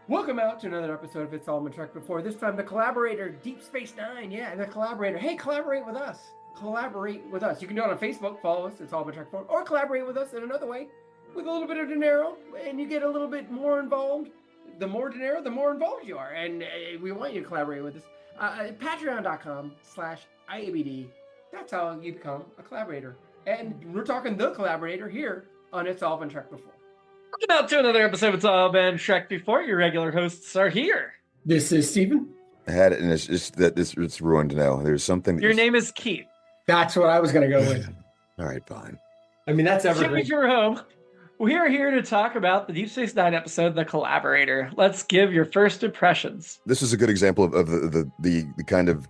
Welcome out to another episode of It's All Been Truck Before. This time the Collaborator, Deep Space Nine. Yeah, the Collaborator. Hey, collaborate with us. Collaborate with us. You can do it on Facebook. Follow us. It's All Been Truck Before. Or collaborate with us in another way with a little bit of dinero, and you get a little bit more involved. The more dinero, the more involved you are, and we want you to collaborate with us. Patreon.com/IABD. That's how you become a collaborator. And we're talking the Collaborator here on It's All Been Truck Before. Welcome out to another episode of It's All Been Shrek Before. Your regular hosts are here. This is Steven. I had it, and it's just that it's ruined now. There's something. Your name is Keith. That's what I was going to go with. All right, fine. I mean, that's evergreen. Jimmy-Jerome. We are here to talk about the Deep Space Nine episode, The Collaborator. Let's give your first impressions. This is a good example of the kind of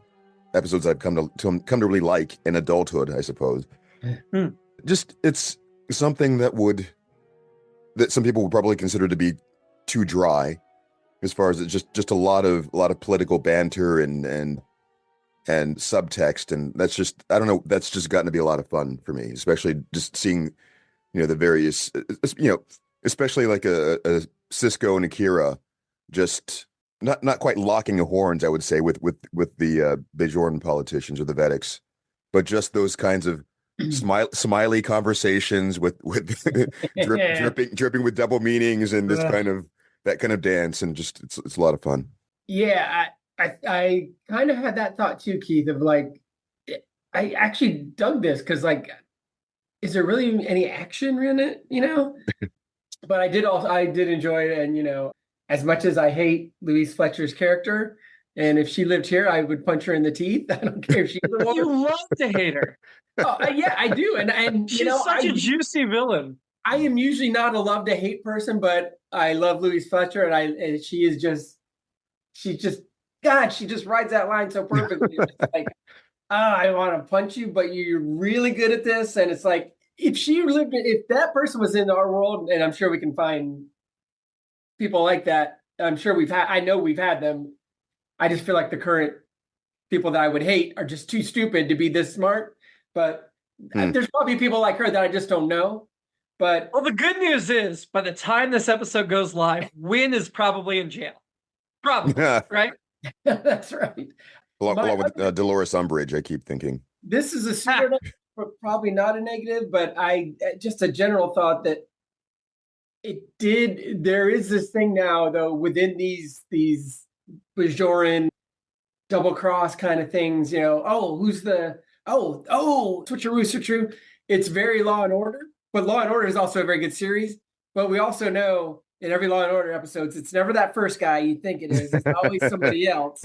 episodes I've come to really like in adulthood, I suppose. Just it's something that some people would probably consider to be too dry, as far as it's just a lot of political banter and subtext, and that's just, I don't know, that's just gotten to be a lot of fun for me, especially just seeing, the various, especially like a Cisco and Akira, just not quite locking the horns, I would say, with the Bajoran politicians or the Vedics, but just those kinds of smiley conversations with dripping with double meanings and this kind of dance, and just it's a lot of fun. Yeah, I kind of had that thought too, Keith, of like, I actually dug this because, like, is there really any action in it, But I did enjoy it, and as much as I hate Louise Fletcher's character, and if she lived here, I would punch her in the teeth. I don't care if she's a woman. You love to hate her. Oh, yeah, I do, and she's such a juicy villain. I am usually not a love to hate person, but I love Louise Fletcher, and she just rides that line so perfectly. It's like, I want to punch you, but you're really good at this, and it's like, if that person was in our world, and I'm sure we can find people like that. I know we've had them. I just feel like the current people that I would hate are just too stupid to be this smart. But there's probably people like her that I just don't know. But the good news is, by the time this episode goes live, Winn is probably in jail. Probably, right? That's right. Along with Dolores Umbridge, I keep thinking. This is a super, probably not a negative, but just a general thought that there is this thing now, though, within these Bajoran double cross kind of things, switcheroo. It's very Law and Order, but Law and Order is also a very good series. But we also know in every Law and Order episodes, it's never that first guy you think it is. It's always somebody else.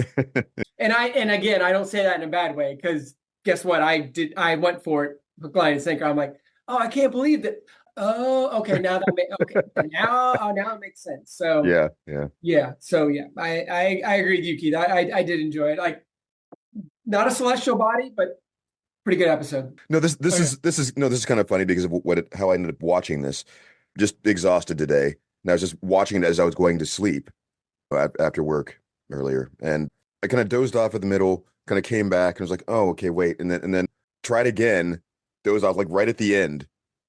And again, I don't say that in a bad way, because guess what? I went for it, hook, line, and sinker. I'm like, oh, I can't believe that. Oh, okay. Now it makes sense. So yeah. So yeah, I agree with you, Keith. I did enjoy it. Like, not a celestial body, but pretty good episode. No, this is kind of funny because of how I ended up watching this. Just exhausted today, and I was just watching it as I was going to sleep after work earlier, and I kind of dozed off at the middle, kind of came back, and was like, oh, okay, wait, and then tried again, dozed off like right at the end,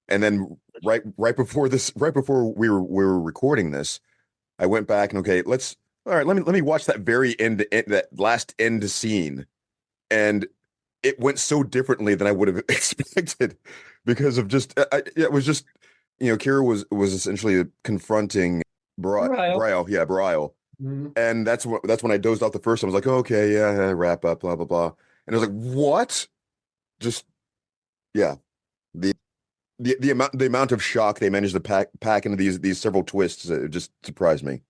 and then right before we were recording this, I went back and let me watch that very end, that last end scene, and it went so differently than I would have expected because of just it was just, Kira was essentially confronting Brielle. Yeah, Brielle. Mm-hmm. And that's when I dozed off the first time. I was like, oh, okay, yeah, wrap up, blah blah blah. And I was like, what? Just yeah, the amount of shock they managed to pack into these several twists, it just surprised me.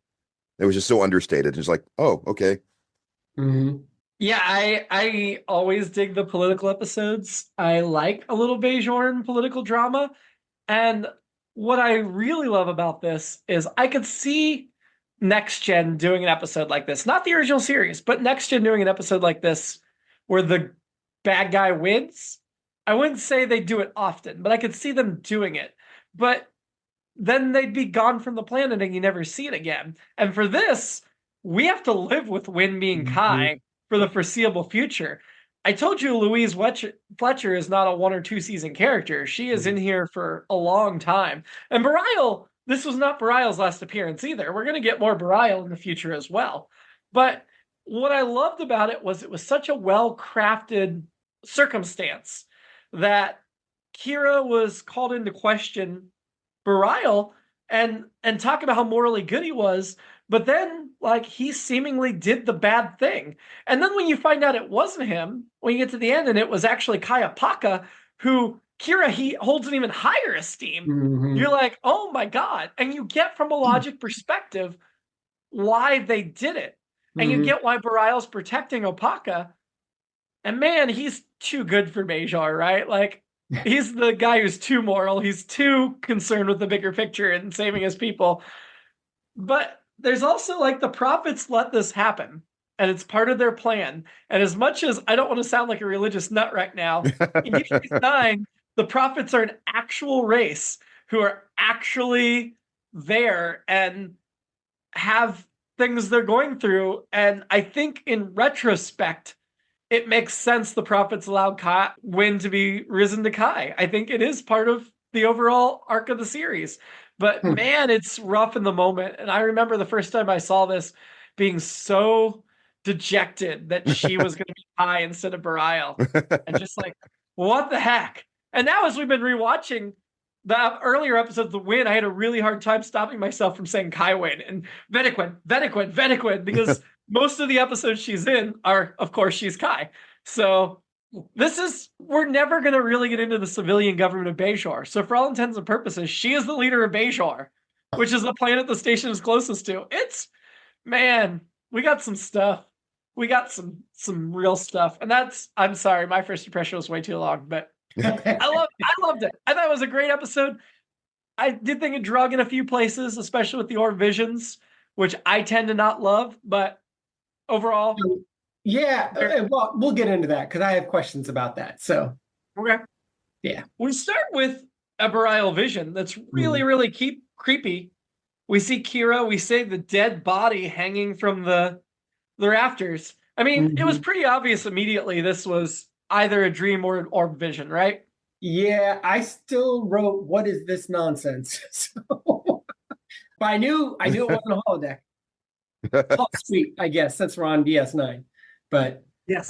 It was just so understated. It's like, oh, okay. Mm-hmm. Yeah, I always dig the political episodes. I like a little Bajoran political drama, and what I really love about this is I could see Next Gen doing an episode like this. Not the original series, but Next Gen doing an episode like this where the bad guy wins. I wouldn't say they do it often, but I could see them doing it. But then they'd be gone from the planet and you never see it again. And for this, we have to live with Winn being Kai for the foreseeable future. I told you Louise Fletcher is not a 1 or 2 season character. She is in here for a long time. And Brielle this was not Barial's last appearance either. We're going to get more Barial in the future as well. But what I loved about it was such a well-crafted circumstance that Kira was called into question Barial and talk about how morally good he was, but then like he seemingly did the bad thing. And then when you find out it wasn't him, when you get to the end and it was actually Kaya Paka, who Kira he holds an even higher esteem. Mhm. You're like, oh my God. And you get from a logic perspective why they did it. And you get why Barial's protecting Opaka. And man, he's too good for Bajor, right? Like, he's the guy who's too moral. He's too concerned with the bigger picture and saving his people. But there's also like the prophets let this happen. And it's part of their plan. And as much as I don't want to sound like a religious nut right now, in DS9, the prophets are an actual race who are actually there and have things they're going through. And I think in retrospect, it makes sense the prophets allowed Winn to be risen to Kai. I think it is part of the overall arc of the series. But man, it's rough in the moment. And I remember the first time I saw this being so dejected that she was going to be Kai instead of Barial. And just like, what the heck? And now as we've been rewatching the earlier episodes of Winn, I had a really hard time stopping myself from saying Kai Winn and Venequin, because most of the episodes she's in are, of course, she's Kai. So we're never going to really get into the civilian government of Bajor. So for all intents and purposes, she is the leader of Bajor, which is the planet the station is closest to. Man, we got some stuff. We got some real stuff. And I'm sorry, my first impression was way too long, but I loved it. I thought it was a great episode. I did think it drug in a few places, especially with the orb visions, which I tend to not love, but overall. Yeah, well, we'll get into that because I have questions about that. So, okay. Yeah. We start with a Barial vision that's really, really creepy. We see Kira, we see the dead body hanging from the rafters. I mean, it was pretty obvious immediately this was either a dream or an orb vision, right? Yeah, I still wrote, what is this nonsense? So, but I knew it wasn't a holodeck. Suite, I guess. That's on DS9. But yes.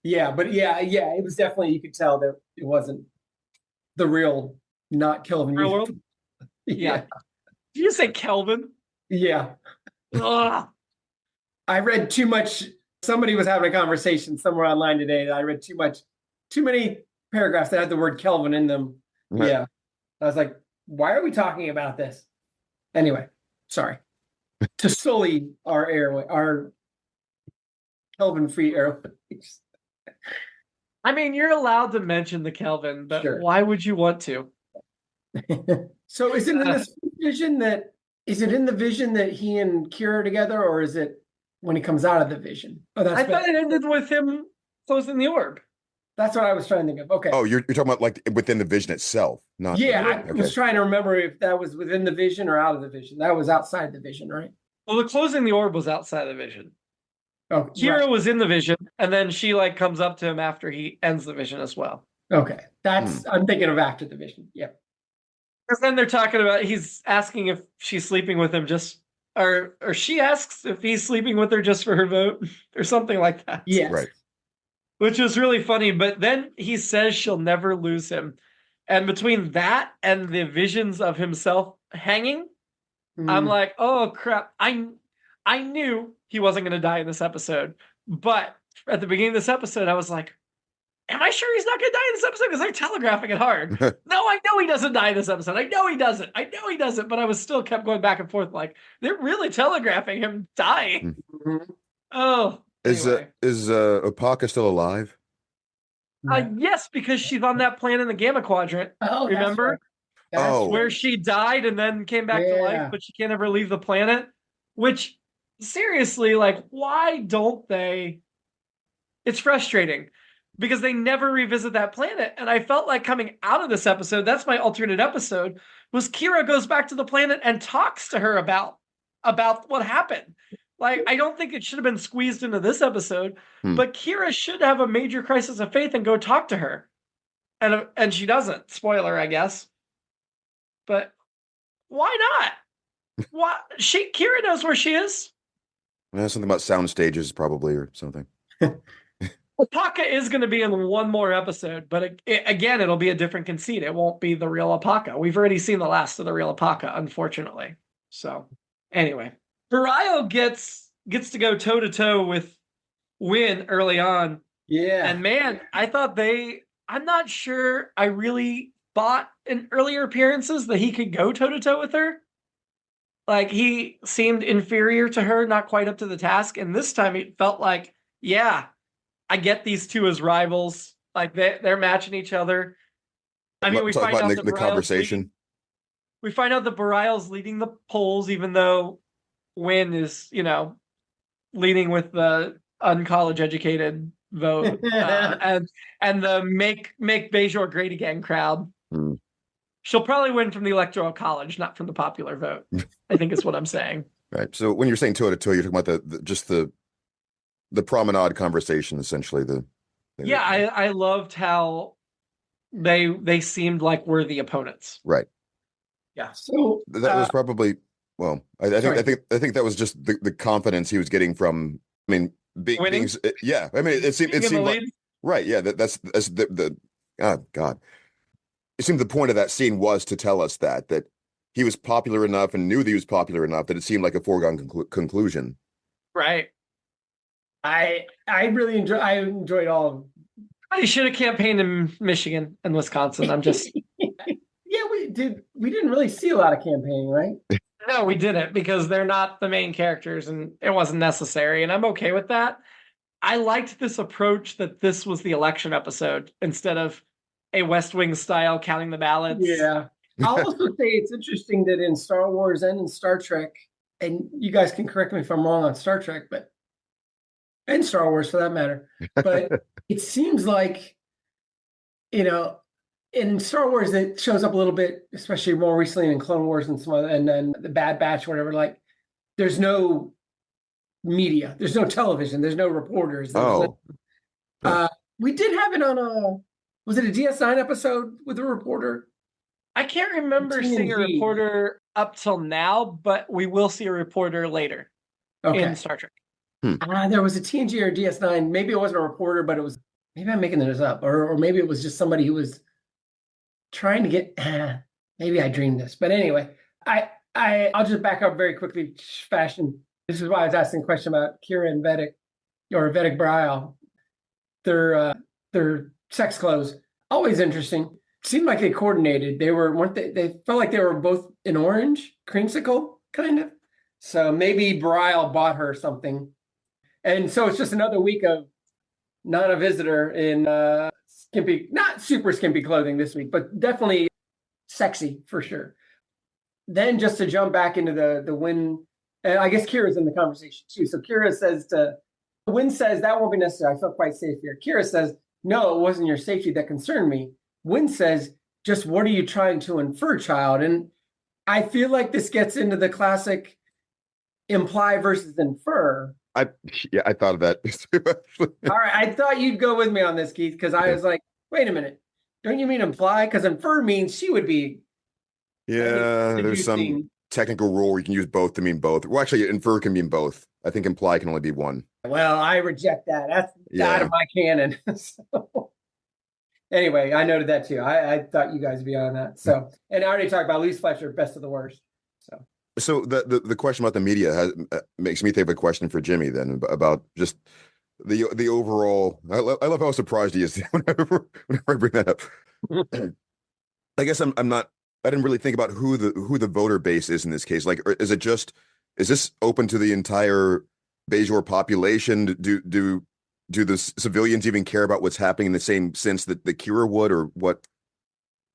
Yeah, it was definitely, you could tell that it wasn't the real, not Kelvin. Real world? Yeah. Did you say Kelvin? Yeah. Ugh. I read too much. Somebody was having a conversation somewhere online today that I read too many paragraphs that had the word Kelvin in them. Right. Yeah. I was like, why are we talking about this? Anyway, sorry. To sully our Kelvin-free airways. I mean, you're allowed to mention the Kelvin, but sure. Why would you want to? So is it in this vision in the vision that he and Kira are together, or is it when he comes out of the vision? I thought it ended with him closing the orb. That's what I was trying to think of. Okay. Oh, you're talking about like within the vision itself, not. Yeah, I was trying to remember if that was within the vision or out of the vision. That was outside the vision, right? Well, the closing the orb was outside the vision. Oh, Kira was in the vision, and then she like comes up to him after he ends the vision as well. Okay, I'm thinking of after the vision. Yep. Because then they're talking about he's asking if she's sleeping with him or she asks if he's sleeping with her just for her vote or something like that. Yes. Right. Which was really funny, but then he says she'll never lose him. And between that and the visions of himself hanging, I'm like, oh crap. I knew he wasn't going to die in this episode, but at the beginning of this episode, I was like, am I sure he's not going to die in this episode? Because they're telegraphing it hard. No, I know he doesn't die in this episode. I know he doesn't. But I was still kept going back and forth like, they're really telegraphing him dying. Oh. Anyway. Is Opaka still alive? Yes, because she's on that planet in the Gamma Quadrant. Oh, remember? That's where she died and then came back to life, but she can't ever leave the planet. Which, seriously, like, why don't they? It's frustrating because they never revisit that planet. And I felt like coming out of this episode, that's my alternate episode, was Kira goes back to the planet and talks to her about what happened. Like, I don't think it should have been squeezed into this episode, but Kira should have a major crisis of faith and go talk to her. And she doesn't. Spoiler, I guess. But Why not? Why Kira knows where she is. Something about sound stages, probably, or something. Apaka is going to be in one more episode, but again, it'll be a different conceit. It won't be the real Apaka. We've already seen the last of the real Apaka, unfortunately. So, anyway, Bario gets to go toe to toe with Winn early on. Yeah. And man, I'm not sure I really thought in earlier appearances that he could go toe to toe with her. Like, he seemed inferior to her, not quite up to the task. And this time it felt like, yeah, I get these two as rivals. Like, they're matching each other. I mean, we find out that the conversation. We find out that Barial's leading the polls, even though Winn is, leading with the uncollege educated vote and the make Bajor great again crowd. She'll probably win from the electoral college, not from the popular vote, I think is what I'm saying. Right. So when you're saying toe to toe, you're talking about the promenade conversation, essentially. I loved how they seemed like worthy opponents. Right. Yeah. So that was probably, well, I think that was just the confidence he was getting from, I mean, being yeah. I mean, it seemed like, right. Yeah. That's the oh God. It seemed the point of that scene was to tell us that he was popular enough and knew that he was popular enough that it seemed like a foregone conclusion. Right. I really enjoyed all of them. He should have campaigned in Michigan and Wisconsin. I'm just yeah, we didn't really see a lot of campaigning, right? No, we didn't, because they're not the main characters and it wasn't necessary, and I'm okay with that. I liked this approach that this was the election episode instead of a West Wing style counting the ballots. Yeah. I'll also say it's interesting that in Star Wars and in Star Trek, and you guys can correct me if I'm wrong on Star Trek, and Star Wars for that matter, but it seems like, in Star Wars it shows up a little bit, especially more recently in Clone Wars and some other, and then the Bad Batch, whatever, like there's no media, there's no television, there's no reporters. We did have it on was it a DS9 episode with a reporter? I can't remember seeing a reporter up till now, but we will see a reporter later in Star Trek. There was a TNG or DS9. Maybe it wasn't a reporter, but it was. Maybe I'm making this up, or maybe it was just somebody who was trying to get. Maybe I dreamed this, but anyway, I'll just back up very quickly. Fashion. This is why I was asking a question about Kira and Vedic, or Vedic Brile. Their sex clothes, always interesting. Seemed like they coordinated. Weren't they? They felt like they were both in orange, creamsicle, kind of. So maybe Brile bought her something. And so it's just another week of not a visitor in skimpy, not super skimpy clothing this week, but definitely sexy for sure. Then just to jump back into the Winn, and I guess Kira's in the conversation too. So Kira says Winn says that won't be necessary. I feel quite safe here. Kira says, no, it wasn't your safety that concerned me. Winn says, just what are you trying to infer, child? And I feel like this gets into the classic imply versus infer. I thought of that. All right, I thought you'd go with me on this, Keith, because I was like, wait a minute, don't you mean imply? Because infer means she would be. Yeah, there's some technical rule where you can use both to mean both. Well, actually, infer can mean both. I think imply can only be one. Well, I reject that. That's out of my canon. So, anyway, I noted that too. I thought you guys would be on that. So, and I already talked about Louise Fletcher, best of the worst. So the question about the media makes me think of a question for Jimmy then about just the overall. I love how surprised he is whenever I bring that up. I guess I didn't really think about who the voter base is in this case. Like, is this open to the entire Bajor population? Do the civilians even care about what's happening in the same sense that the Kira would, or what?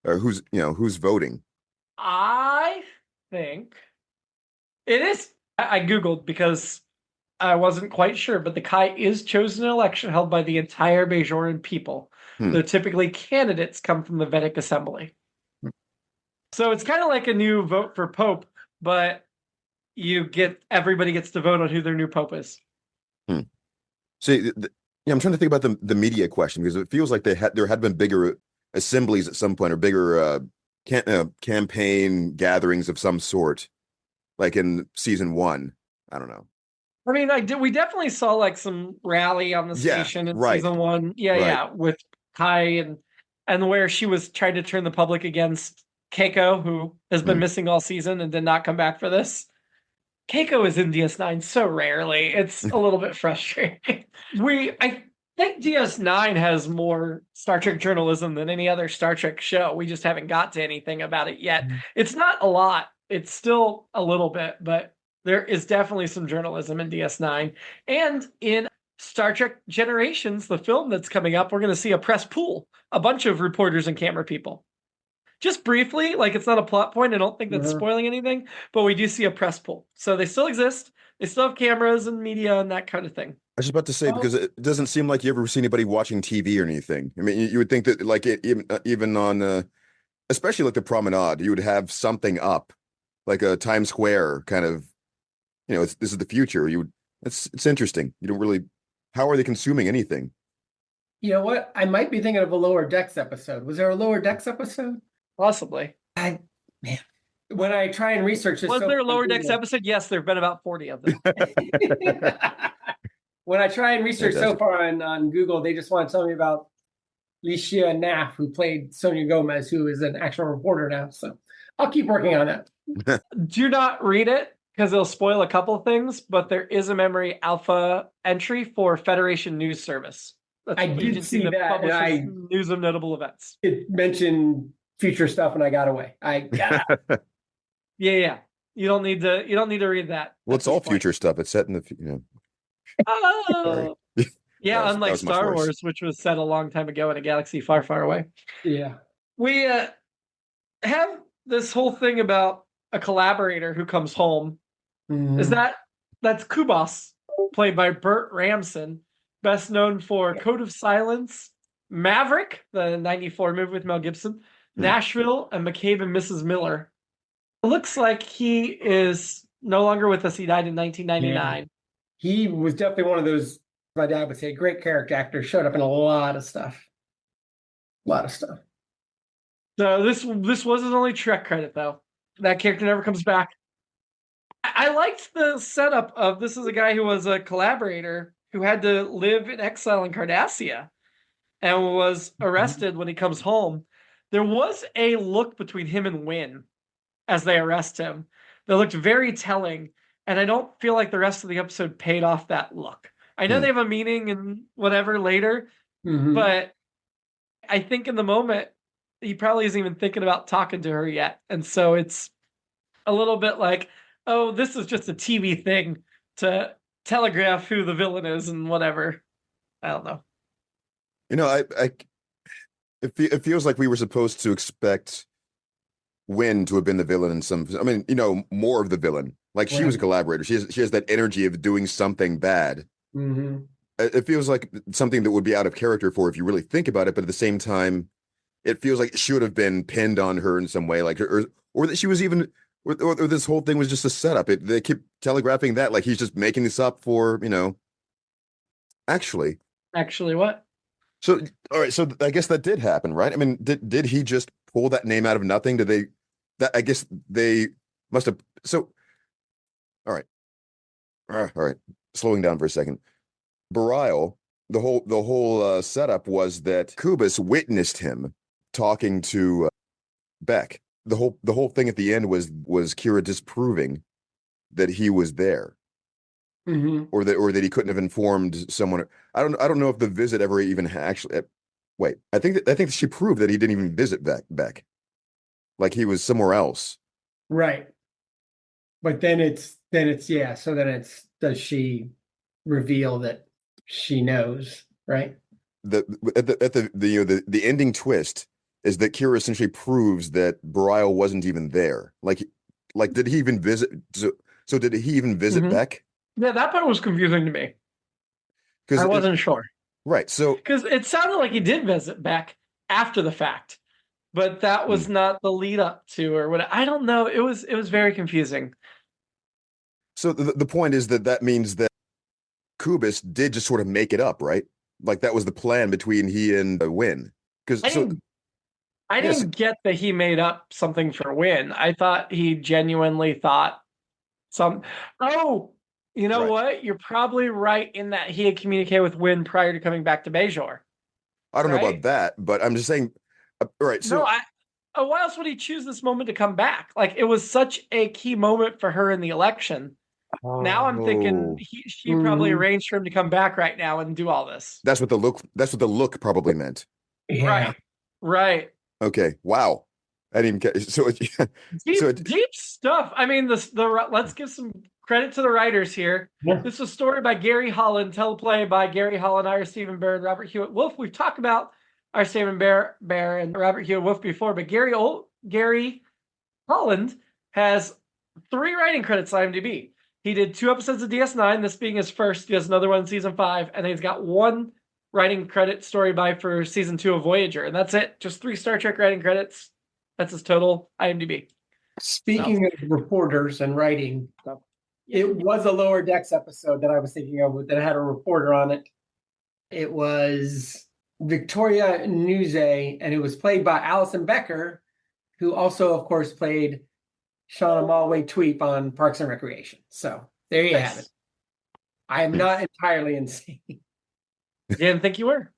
Or who's voting? I think it is. I Googled because I wasn't quite sure, but the Kai is chosen in an election held by the entire Bajoran people. Though typically candidates come from the Vedic Assembly. So it's kind of like a new vote for Pope, but everybody gets to vote on who their new Pope is. See, I'm trying to think about the media question, because it feels like there had been bigger assemblies at some point, or bigger campaign gatherings of some sort, like in season 1. I don't know. I mean, we definitely saw like some rally on the station in season 1. Yeah, with Kai and where she was trying to turn the public against Keiko, who has been missing all season and did not come back for this. Keiko is in DS9 so rarely. It's a little bit frustrating. I think DS9 has more Star Trek journalism than any other Star Trek show. We just haven't got to anything about it yet. It's not a lot. It's still a little bit, but there is definitely some journalism in DS9. And in Star Trek Generations, the film that's coming up, we're going to see a press pool, a bunch of reporters and camera people. Just briefly, like it's not a plot point. I don't think that's spoiling anything, but we do see a press pool. So they still exist. They still have cameras and media and that kind of thing. I was just about to say, because it doesn't seem like you ever see anybody watching TV or anything. I mean, you would think that like even on, especially like the promenade, you would have something up, like a Times Square kind of, this is the future. It's interesting. You don't really, how are they consuming anything? You know what? I might be thinking of a Lower Decks episode. Was there a Lower Decks episode? Possibly. When I try and research this, was there a Lower Decks episode? Yes, there have been about 40 of them. When I try and research so far on Google, they just want to tell me about Licia Naff, who played Sonia Gomez, who is an actual reporter now. So I'll keep working on that. Do not read it because it'll spoil a couple things, but there is a memory alpha entry for Federation News Service. That's I did see that. And news of notable events. It mentioned future stuff, and I got away. Yeah. You don't need to read that. Well, it's all future stuff. It's set in the Oh. Yeah, unlike Star Wars, which was set a long time ago in a galaxy far, far away. Yeah. We have this whole thing about a collaborator who comes home. Is that's Kubas, played by Burt Ramson, best known for Code of Silence, Maverick, the 94 movie with Mel Gibson, Nashville, and McCabe and Mrs. Miller. It looks like he is no longer with us. He died in 1999. Yeah. He was definitely one of those, my dad would say, great character actor, showed up in a lot of stuff. So this was his only Trek credit, though. That character never comes back. I liked the setup of this is a guy who was a collaborator who had to live in exile in Cardassia and was arrested when he comes home. There was a look between him and Winn as they arrest him that looked very telling, and I don't feel like the rest of the episode paid off that look. I know they have a meeting and whatever later, but I think in the moment, he probably isn't even thinking about talking to her yet. And so it's a little bit like, oh, this is just a TV thing to telegraph who the villain is and whatever. I don't know. It feels like we were supposed to expect Winn to have been the villain in some, more of the villain. Like she was a collaborator. She has that energy of doing something bad. It feels like something that would be out of character for if you really think about it, but at the same time, it feels like it should have been pinned on her in some way, like or that she was even, or this whole thing was just a setup. They keep telegraphing that like he's just making this up for, Actually what? So all right, so I guess that did happen, right? I mean, did he just pull that name out of nothing? I guess they must have. So, all right. Slowing down for a second. Bareil, the whole setup was that Kubas witnessed him talking to Beck. The whole thing at the end was Kira disproving that he was there, or that he couldn't have informed someone. I don't know if the visit ever even actually. Wait, I think she proved that he didn't even visit Beck, like he was somewhere else. Right. But then it's yeah. So then does she reveal that she knows, right? The ending twist is that Kira essentially proves that Bareil wasn't even there. Like did he even visit? So did he even visit Beck? Yeah, that part was confusing to me. Because I wasn't sure. Right. So because it sounded like he did visit Beck after the fact, but that was not the lead up to or what. I don't know. It was very confusing. So the point is that means that Kubas did just sort of make it up, right? Like that was the plan between he and Winn. I Yes. didn't get that he made up something for Winn. I thought he genuinely thought some. Oh, you know Right. what? You're probably right in that he had communicated with Winn prior to coming back to Bajor. I don't know Right? about that, but I'm just saying. All right. No, So why else would he choose this moment to come back? Like it was such a key moment for her in the election. Now I'm thinking oh, she probably arranged for him to come back right now and do all this. that's what the look. That's what the look probably meant. Yeah. Right. Okay. Wow. I didn't even catch. So Deep stuff. I mean, let's give some credit to the writers here. Yeah. This was story by Gary Holland, teleplay by Gary Holland, our Stephen Bear, and Robert Hewitt Wolf. We've talked about our Stephen Bear and Robert Hewitt Wolf before, but Gary Holland has 3 writing credits on IMDb. He did 2 episodes of DS9, this being his first. He has another one in season 5, and then he's got 1 writing credit story by for season 2 of Voyager, and that's it. Just 3 Star Trek writing credits. That's his total IMDb. Speaking of reporters and writing, it was a Lower Decks episode that I was thinking of that had a reporter on it. It was Victoria Nuze, and it was played by Alison Becker, who also, of course, played Shauna Malway-Tweep on Parks and Recreation. So there you have it. I am not entirely insane. Didn't think you were.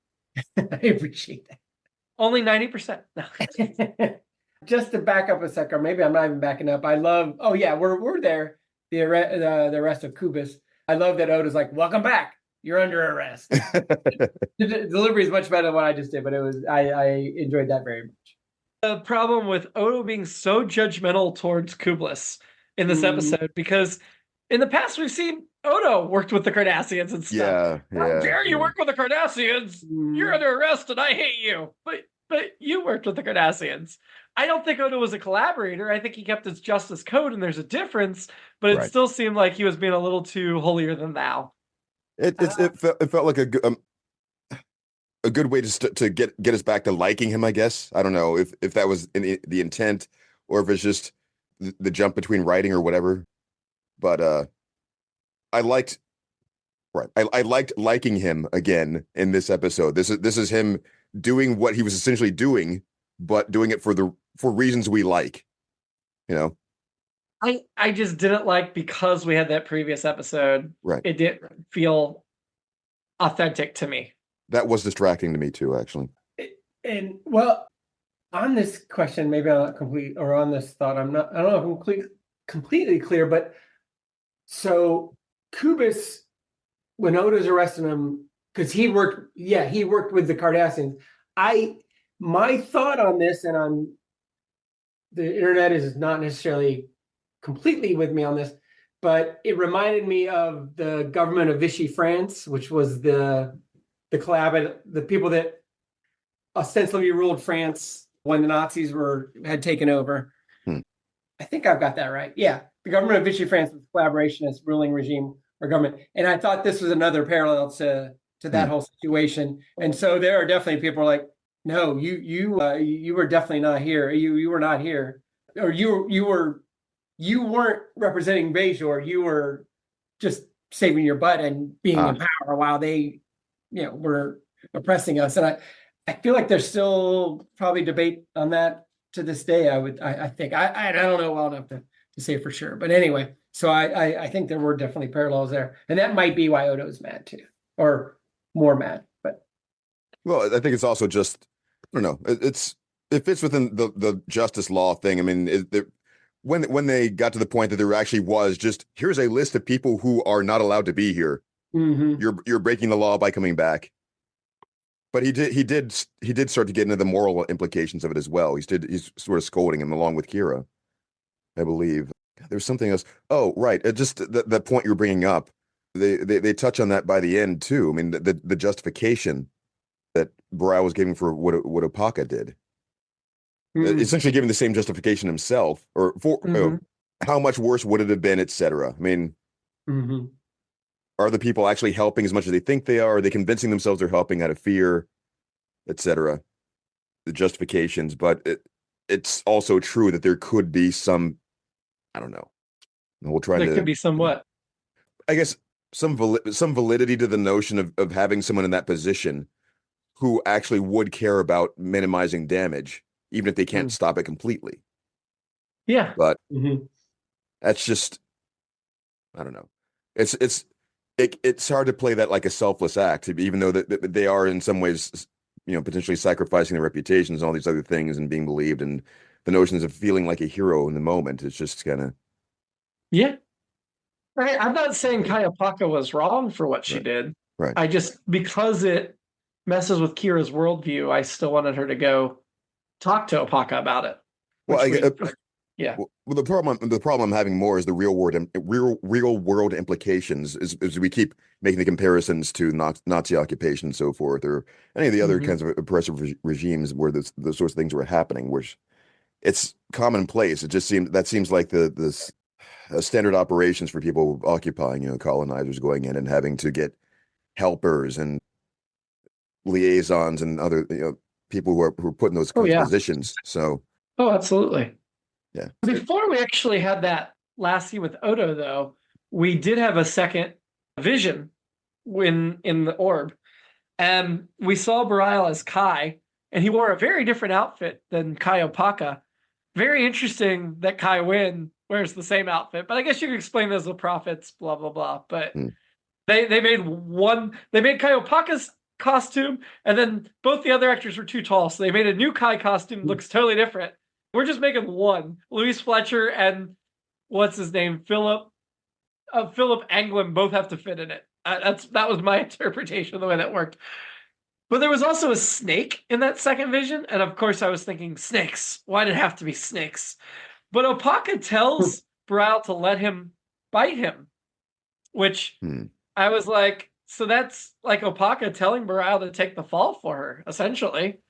I appreciate that. Only 90%. No. Just to back up a sec, or maybe I'm not even backing up. I love. Oh yeah, we're there. The arrest of Kubis. I love that Oda's like, "Welcome back. You're under arrest." The delivery is much better than what I just did, but it was. I enjoyed that very much. The problem with Odo being so judgmental towards Kublis in this episode, because in the past we've seen Odo worked with the Cardassians and stuff. How dare you work with the Cardassians? You're under arrest and I hate you. But you worked with the Cardassians. I don't think Odo was a collaborator. I think he kept his justice code, and there's a difference. But it still seemed like he was being a little too holier than thou. It felt like a good way to get us back to liking him. I guess I don't know if that was the intent or if it's just the jump between writing or whatever. But I liked liking him again in this episode. This is him doing what he was essentially doing, but doing it for reasons we like, you know. I just didn't like, because we had that previous episode. Right. It didn't feel authentic to me. That was distracting to me too, actually. And well, on this question, maybe I'm not complete, or on this thought, I don't know if I'm completely clear, but so Kubis, when Odo's arresting him, because he worked with the Cardassians. My thought on this, and on the internet is not necessarily completely with me on this, but it reminded me of the government of Vichy France, which was the people that ostensibly ruled France when the Nazis had taken over. I think I've got that right. Yeah, the government of Vichy France was collaborationist ruling regime or government, and I thought this was another parallel to that whole situation. And so there are definitely people like, no, you were definitely not here. You were not here, or you weren't representing Bajor. You were just saving your butt and being in power while they, were oppressing us. And I feel like there's still probably debate on that to this day. I think I don't know well enough to say for sure, but anyway. So I think there were definitely parallels there, and that might be why Odo's mad too, or more mad. But well, I think it's also just, I don't know. It fits within the justice law thing. I mean, when they got to the point that there actually was just, here's a list of people who are not allowed to be here. You're breaking the law by coming back. But he did start to get into the moral implications of it as well. He's sort of scolding him along with Kira, I believe. There's something else. Oh, right. Just the point you're bringing up. They touch on that by the end too. I mean, the justification that Burrell was giving for what Opaka did. Essentially giving the same justification himself, or for how much worse would it have been, etc. I mean, are the people actually helping as much as they think they are? Are they convincing themselves they're helping out of fear, etc.? The justifications, but it's also true that there could be some, I don't know. We'll try there could be some what? I guess some validity to the notion of having someone in that position who actually would care about minimizing damage. even if they can't stop it completely. Yeah. But Mm-hmm. that's just, I don't know. It's hard to play that like a selfless act, even though that they are in some ways, potentially sacrificing their reputations and all these other things and being believed, and the notions of feeling like a hero in the moment. It's just kind of, Yeah. I'm not saying Kayapaka was wrong for what she right, did. right. I just, because it messes with Kira's worldview, I still wanted her to go talk to Opaka about it. Well, Yeah. Well, the problem I'm having more is the real world implications. Is we keep making the comparisons to Nazi occupation and so forth, or any of the other kinds of oppressive regimes where the sorts of things were happening, which it's commonplace. It just seems like the standard operations for people occupying, colonizers going in and having to get helpers and liaisons and other people who are put in those kinds of positions. So, absolutely. yeah. Before we actually had that last scene with Odo, though, we did have a second vision when in the orb, and we saw Barial as Kai, and he wore a very different outfit than Kai Opaka. Very interesting that Kai Winn wears the same outfit, but I guess you could explain those as the prophets, blah blah blah. But they made Kai Opaka's costume, and then both the other actors were too tall, so they made a new Kai costume, looks totally different. We're just making one. Louise Fletcher and what's his name, Philip Anglin, both have to fit in it. That was my interpretation of the way that worked. But there was also a snake in that second vision, and of course I was thinking, snakes. Why did it have to be snakes? But Opaka tells Bral to let him bite him, which I was like, so that's like Opaka telling Barial to take the fall for her, essentially,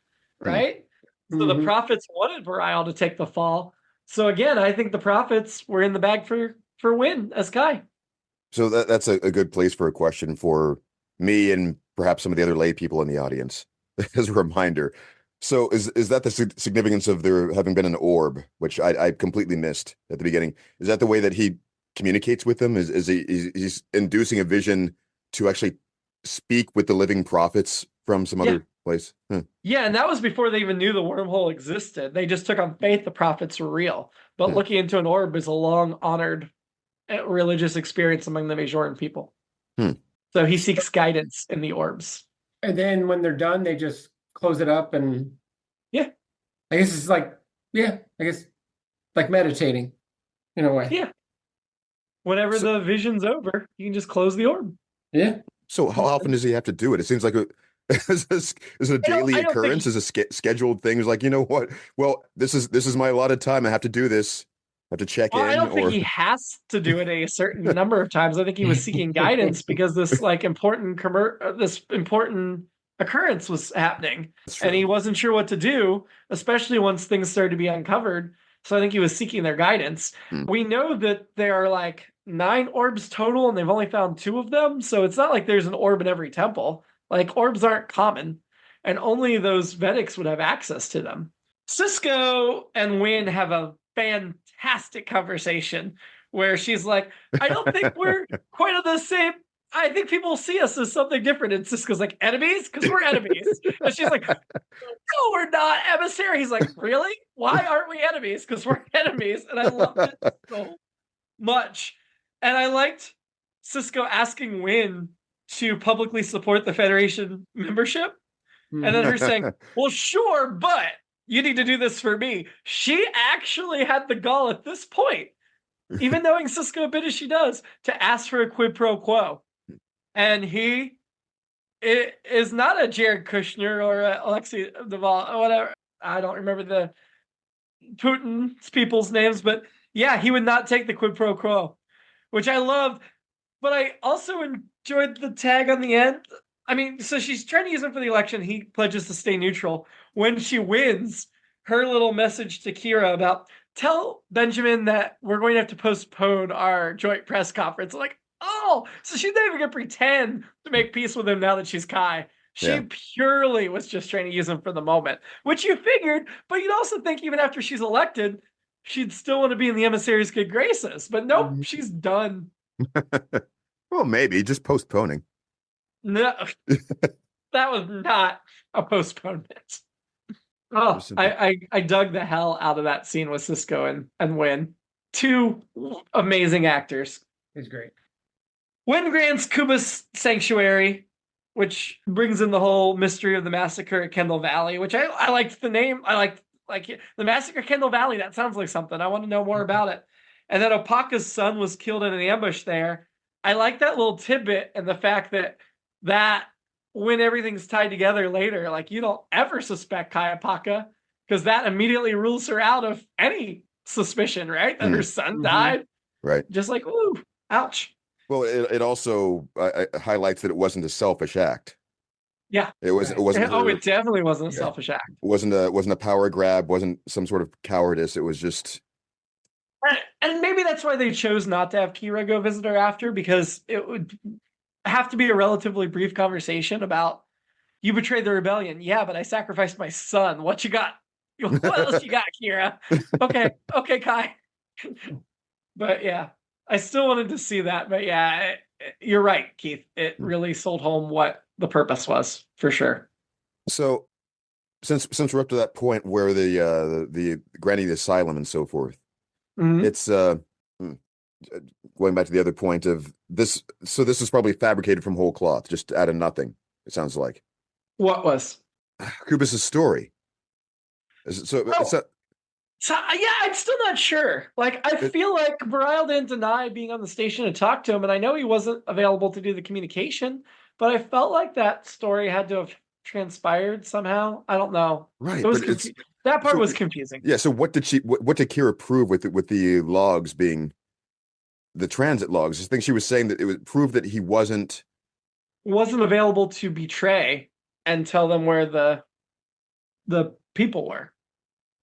right? So the prophets wanted Barial to take the fall. So again, I think the prophets were in the bag for Winn as Kai. So that's a good place for a question for me and perhaps some of the other lay people in the audience as a reminder. So is that the significance of there having been an orb, which I completely missed at the beginning? Is that the way that he communicates with them? Is he's inducing a vision to actually speak with the living prophets from some other place? Yeah, and that was before they even knew the wormhole existed. They just took on faith the prophets were real. But looking into an orb is a long honored religious experience among the Bajoran people. So he seeks guidance in the orbs. And then when they're done, they just close it up and I guess it's like like meditating in a way. Yeah. Whenever the vision's over, you can just close the orb. Yeah. So how often does he have to do it? It seems like is it a daily occurrence? Is a scheduled thing? Is like, you know what? Well, this is my allotted time. I have to do this. I have to check in. I don't think he has to do it a certain number of times. I think he was seeking guidance because this important occurrence was happening, and he wasn't sure what to do, especially once things started to be uncovered. So I think he was seeking their guidance. We know that there are like 9 orbs total, and they've only found 2 of them. So it's not like there's an orb in every temple. Like orbs aren't common, and only those Vedics would have access to them. Sisko and Winn have a fantastic conversation where she's like, I don't think we're quite on the same. I think people see us as something different. And Sisko's like, enemies? Because we're enemies. And she's like, no, we're not, emissary. He's like, really? Why aren't we enemies? Because we're enemies. And I loved it so much. And I liked Sisko asking Winn to publicly support the Federation membership. And then her saying, well, sure, but you need to do this for me. She actually had the gall at this point, even knowing Sisko a bit as she does, to ask for a quid pro quo. And it is not a Jared Kushner or a Alexei Naval or whatever. I don't remember the Putin's people's names, but yeah, he would not take the quid pro quo, which I loved. But I also enjoyed the tag on the end. I mean, so she's trying to use him for the election. He pledges to stay neutral. When she wins, her little message to Kira about, tell Benjamin that we're going to have to postpone our joint press conference. Like, oh, so she's not even going to pretend to make peace with him now that she's Kai. She purely was just trying to use him for the moment, which you figured, but you'd also think even after she's elected, she'd still want to be in the emissary's good graces. But nope, she's done. Well, maybe just postponing. No, that was not a postponement. Oh, I dug the hell out of that scene with Cisco and Winn. Two amazing actors. It's great. Winn grants Kuba's sanctuary, which brings in the whole mystery of the massacre at Kendall Valley, which I liked the name. I liked the massacre at Kendall Valley. That sounds like something. I want to know more about it. And then Opaka's son was killed in an ambush there. I like that little tidbit and the fact that when everything's tied together later, like you don't ever suspect Kai Opaka because that immediately rules her out of any suspicion, right? That her son died. Right. Just like, ooh, ouch. Well, it also highlights that it wasn't a selfish act. Yeah, it wasn't. Oh, it definitely wasn't a selfish act. Wasn't a power grab. Wasn't some sort of cowardice. It was just. And maybe that's why they chose not to have Kira go visit her after, because it would have to be a relatively brief conversation about you betrayed the rebellion. Yeah, but I sacrificed my son. What you got? What else you got, Kira? Okay, Kai. But yeah, I still wanted to see that. But yeah, you're right, Keith. It really sold home what the purpose was, for sure. So, since we're up to that point where the granting the asylum and so forth, it's going back to the other point of this. So this is probably fabricated from whole cloth, just out of nothing. It sounds like. What was Kubus' story? So yeah, I'm still not sure. Like, I feel like Bareil didn't deny being on the station to talk to him, and I know he wasn't available to do the communication, but I felt like that story had to have transpired somehow. I don't know. Right. It was that part was confusing. Yeah. So what did Kira prove with the logs being the transit logs? I think she was saying that it would prove that he wasn't available to betray and tell them where the people were.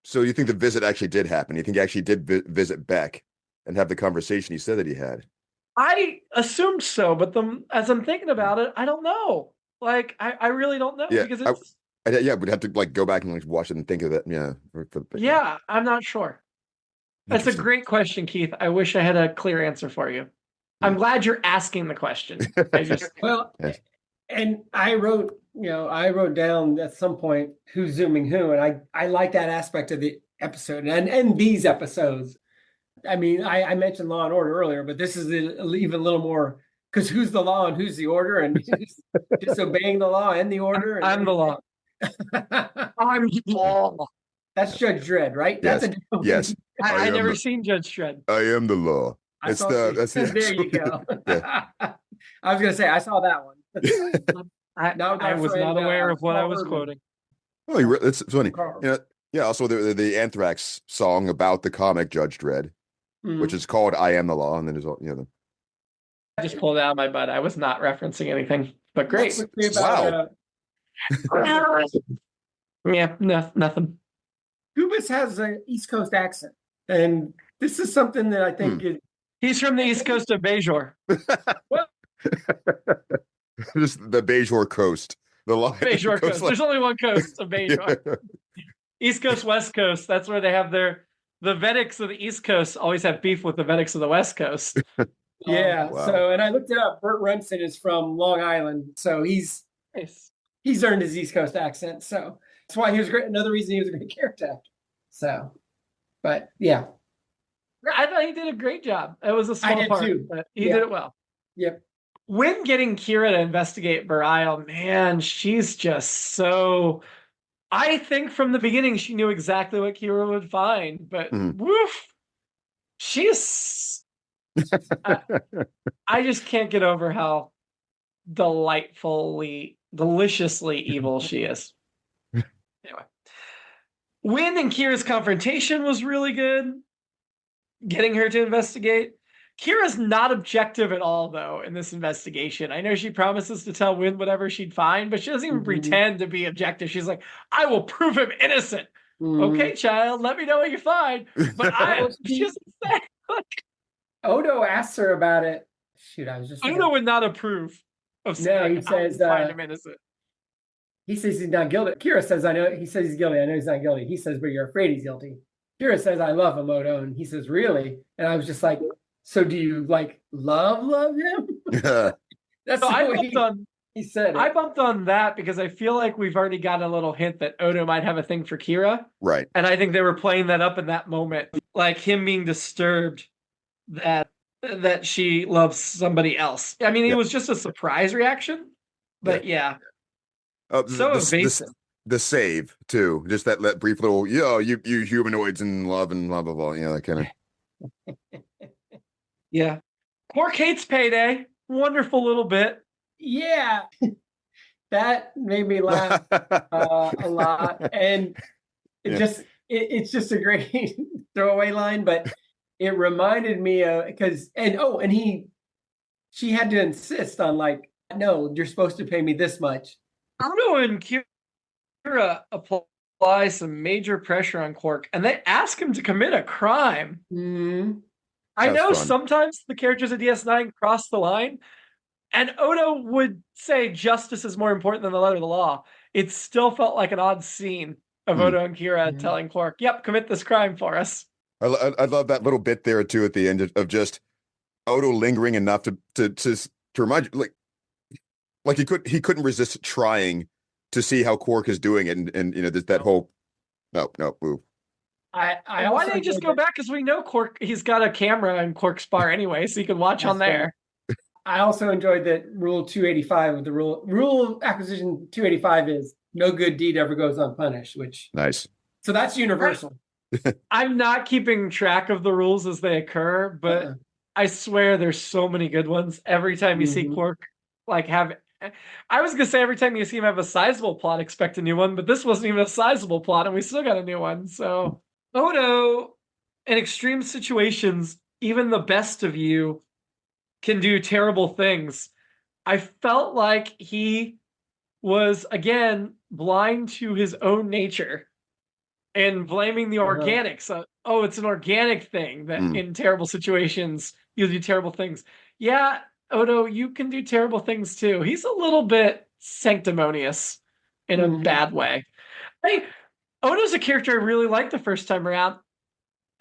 So you think the visit actually did happen? You think he actually did visit Beck and have the conversation he said that he had? I assumed so, but as I'm thinking about it, I don't know. Like, I really don't know, because it's... we'd have to like go back and like watch it and think of that. Yeah. I'm not sure. That's a great question, Keith. I wish I had a clear answer for you. I'm glad you're asking the question. And I wrote down at some point who's zooming who, and I like that aspect of the episode and these episodes. I mean, I mentioned Law and Order earlier, but this is even a little more, because who's the law and who's the order, and who's disobeying the law and the order. I'm the law. I'm the law. That's Judge Dredd, right? Yes. Yes. I never seen Judge Dredd. I am the law. There you go. Yeah. I was going to say, I saw that one. I was not aware of what I was quoting. Oh, it's funny. Yeah. Also, the Anthrax song about the comic Judge Dredd, which is called "I Am the Law," and then there's I just pulled it out of my butt. I was not referencing anything, but great. Wow. Yeah, nothing. Kubus has an East Coast accent, and this is something that I think he's from the East Coast of Bajor. Just the Bajor coast. Bajor coast. There's only one coast of Bajor. East Coast, West Coast. That's where they have the Vedics of the East Coast always have beef with the Vedics of the West Coast. Yeah. Wow. So, and I looked it up. Burt Reynolds is from Long Island, so he's earned his East Coast accent. So that's why he was great. Another reason he was a great character actor. So, but yeah, I thought he did a great job. It was a small part, too. But he did it well. Yep. When getting Kira to investigate Bareil, man, she's just so. I think from the beginning she knew exactly what Kira would find, but woof, she's. I just can't get over how deliciously evil she is. Anyway, Winn and Kira's confrontation was really good. Getting her to investigate. Kira's not objective at all, though, in this investigation. I know she promises to tell Winn whatever she'd find, but she doesn't even pretend to be objective. She's like, I will prove him innocent. Okay, child, let me know what you find. But she doesn't say. Odo asks her about it. Shoot, I was just. Odo would not approve of saying, he says, find him innocent. He says he's not guilty. Kira says, I know. He says he's guilty. I know he's not guilty. He says, but you're afraid he's guilty. Kira says, I love him, Odo. And he says, really? And I was just like, so do you like love him? That's so I He said it. I bumped on that because I feel like we've already got a little hint that Odo might have a thing for Kira. Right. And I think they were playing that up in that moment, like him being disturbed that she loves somebody else. I mean, it was just a surprise reaction, but yeah. So evasive. The save too, just that brief little, you humanoids in love and blah blah blah, that kind of. Yeah. Quark hates payday. Wonderful little bit. Yeah. That made me laugh a lot. And it's just a great throwaway line, but it reminded me of she had to insist on like, no, you're supposed to pay me this much. Odo and Kira apply some major pressure on Quark, and they ask him to commit a crime. Mm-hmm. I know sometimes the characters of DS9 cross the line, and Odo would say justice is more important than the letter of the law. It still felt like an odd scene of Odo and Kira telling Quark, yep, commit this crime for us. I love that little bit there too at the end of just Odo lingering enough to remind you, like he couldn't resist trying to see how Quark is doing it, and that whole no move. Why didn't he just go back? Because we know Quark, he's got a camera in Quark's bar anyway, so you can watch on there. I also enjoyed that Rule 285 with the rule acquisition 285 is no good deed ever goes unpunished, which nice. So that's universal. I'm not keeping track of the rules as they occur, but I swear there's so many good ones. Every time you see Quark I was gonna say every time you see him have a sizable plot, expect a new one, but this wasn't even a sizable plot, and we still got a new one. So Odo, in extreme situations, even the best of you can do terrible things. I felt like he was, again, blind to his own nature and blaming the organics. It's an organic thing that in terrible situations, you'll do terrible things. Yeah, Odo, you can do terrible things too. He's a little bit sanctimonious in a bad way. Odo's a character I really liked the first time around.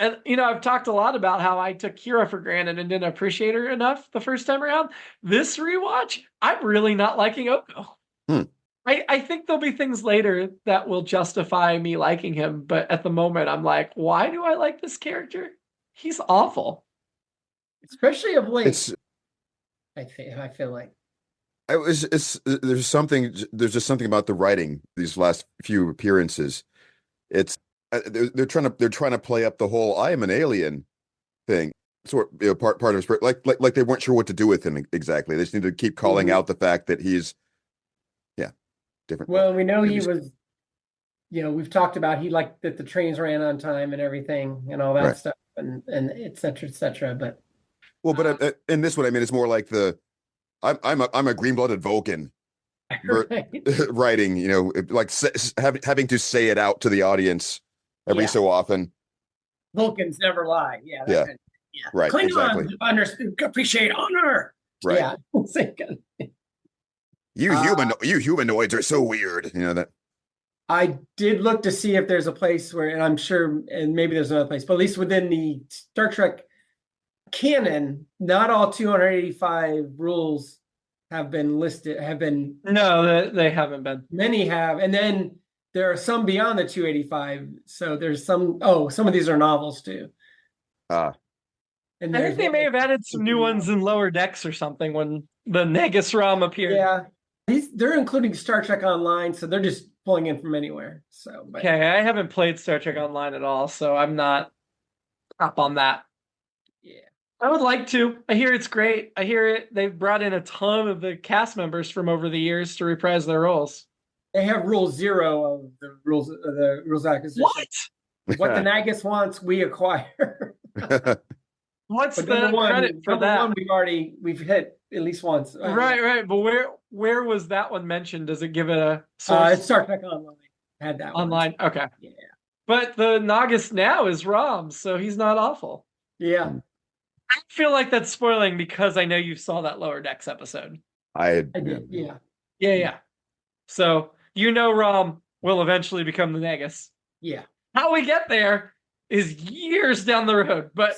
And, I've talked a lot about how I took Kira for granted and didn't appreciate her enough the first time around. This rewatch, I'm really not liking Odo. I think there'll be things later that will justify me liking him. But at the moment, I'm like, why do I like this character? He's awful. Especially of late. I feel like. There's just something about the writing these last few appearances. It's they're trying to play up the whole I am an alien thing. Sort part of his like they weren't sure what to do with him exactly. They just need to keep calling out the fact that he's different. Well, we know he was. We've talked about he liked that the trains ran on time and everything and all that stuff and et cetera, but. Well, but in this one, I mean, it's more like I'm a green-blooded Vulcan writing, like having to say it out to the audience every so often. Vulcans never lie. Yeah. Right. Klingons appreciate honor. Right. Yeah. You humanoids are so weird. That. I did look to see if there's a place where, and I'm sure, and maybe there's another place, but at least within the Star Trek canon, not all 285 rules have been listed. No, they haven't been. Many have, and then there are some beyond the 285. So there's some. Some of these are novels too. And I think they may have added some new ones in Lower Decks or something when the Negus ROM appeared. Yeah, they're including Star Trek Online, so they're just pulling in from anywhere. So okay, I haven't played Star Trek Online at all, so I'm not up on that. Yeah. I would like to. I hear it's great. I hear they've brought in a ton of the cast members from over the years to reprise their roles. They have rule 0 of the rules acquisition. What the Nagus wants, we acquire. What's the credit for that? We've hit at least once. Right. But where was that one mentioned? Does it give it a source? It's Star Trek Online. Had that online. One. Okay. Yeah. But the Nagus now is Rom, so he's not awful. Yeah. I feel like that's spoiling because I know you saw that Lower Decks episode. I did. Yeah. Yeah. So Rom will eventually become the Nagus. Yeah. How we get there is years down the road, but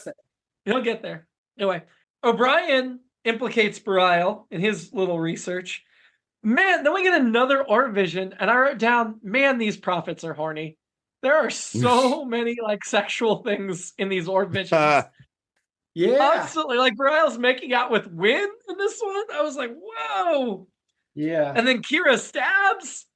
he'll get there. Anyway, O'Brien implicates Bareil in his little research. Man, then we get another orb vision, and I wrote down, man, these prophets are horny. There are so many like sexual things in these orb visions. Yeah. Constantly, like Barial's making out with Winn in this one. I was like, whoa. Yeah. And then Kira stabs.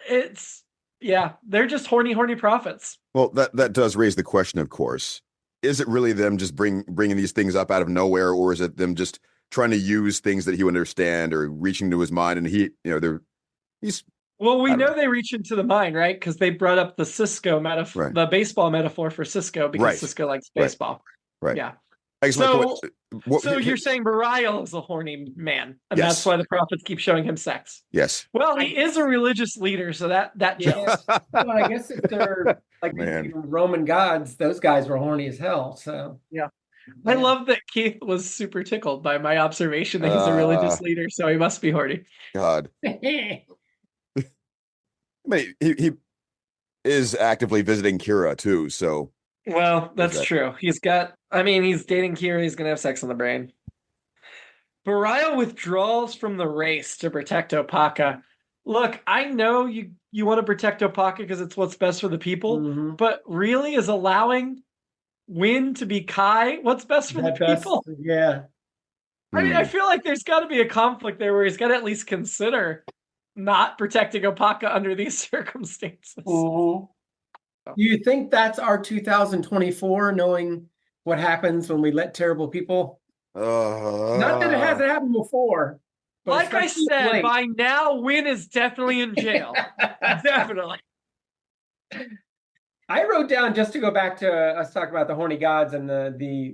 They're just horny prophets. Well, that does raise the question, of course. Is it really them just bringing these things up out of nowhere, or is it them just trying to use things that he would understand or reaching to his mind? And he's. Well, we know know. they reach into the mind, right? Because they brought up the Cisco metaphor, the baseball metaphor for Cisco, because Cisco likes baseball. Right. Yeah. So you're saying Barial is a horny man, and Yes. that's why the prophets keep showing him sex. Yes. Well, he is a religious leader, so that Yeah. Well, I guess if they're like Roman gods, those guys were horny as hell. So yeah. I love that Keith was super tickled by my observation that he's a religious leader, so he must be horny. God. I mean, he is actively visiting Kira too, so. Well, that's true. He's dating Kira, he's going to have sex on the brain. Barial withdraws from the race to protect Opaka. Look, I know you want to protect Opaka because it's what's best for the people, but really is allowing Winn to be Kai what's best for the people? Yeah. I mean, I feel like there's got to be a conflict there where he's got to at least consider not protecting Opaka under these circumstances. You think that's our 2024, knowing what happens when we let terrible people? Not that it hasn't happened before. Like I said, by now, Winn is definitely in jail. Definitely. I wrote down, just to go back to us talking about the horny gods and the